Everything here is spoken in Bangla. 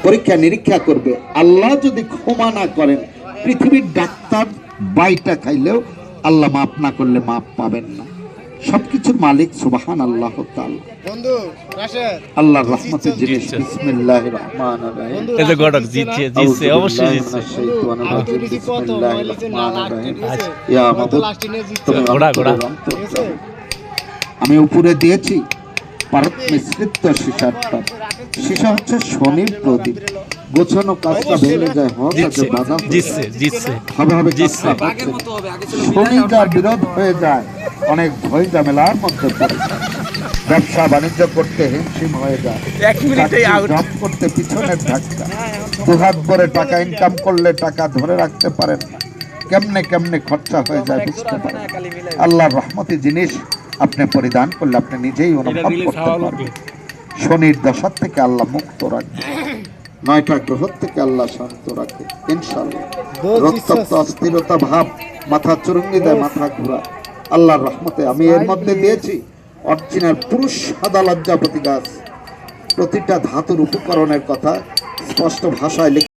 পরীক্ষা নিরীক্ষা করবে। আল্লাহ যদি ক্ষমা না করেন, পৃথিবীর ডাক্তার বাইটা খাইলেও আল্লাহ মাফ না করলে মাফ পাবেন না। সবকিছুর মালিক সুবহান আল্লাহ তাআলা। বন্ধু রাশেদ, আল্লাহর রহমতের জিনিস। বিসমিল্লাহির রহমানির রহিম। বন্ধু এই যে গড়ক রাশেদ জিতছে না? জিতছে অবশ্যই জিতছে। আমি তো নিছি প্রথম, নয় নিছি না লাস্ট, ঠিক আছে? ইয়া আমি তো মাবুদ, লাস্টে নিয়ে জিতছি, তুমি ঘোড়া, ঘোড়া। অন্তরের অন্তর ঠিক আছে? আমি উপরে দিয়েছি পারত মিশ্রিত সীসার টপ। সীসা হচ্ছে শনির প্রদীপ। গোছানো কাজটা ভেঙে যায়, হঠাৎ জিতছে বাধা হয়ে জিতছে যায়। জিতছে হবে হবে জিতছে। কাজটা হচ্ছে। শনি যার বিরোধ হয়ে যায়, অনেক ভয় ঝামেলার মধ্যে পড়ে যায়। ব্যবসা বাণিজ্য করতে হিমশিম হয়ে যায়, এক মিনিটেই চাকরি আউট। জব করতে পিছনের ধাক্কা, দুহাত ভরে টাকা ইনকাম করলে টাকা ধরে রাখতে পারেন না, কেমনে কেমনে খরচা হয়ে যায় বুঝতে পারেন। আল্লাহর রহমতি জিনিস আপনি পরিধান করলে আপনি নিজেই অনুভব করতে পারবেন। শনির দশা থেকে আল্লাহ মুক্ত রাখবে, 9টা গ্রহ থেকে আল্লাহ শান্ত রাখে ইনশাআল্লাহ। রক্তাক্ত অস্থিরতা ভাব, মাথা চুরঙ্গি দেয়, মাথা ঘোরা। আল্লাহর রহমতে আমি এর মধ্যে দিয়েছি অরিজিনাল পুরুষ সাদা লজ্জাপতি গাছ। প্রতিটা ধাতুর উপকরণের কথা স্পষ্ট ভাষায়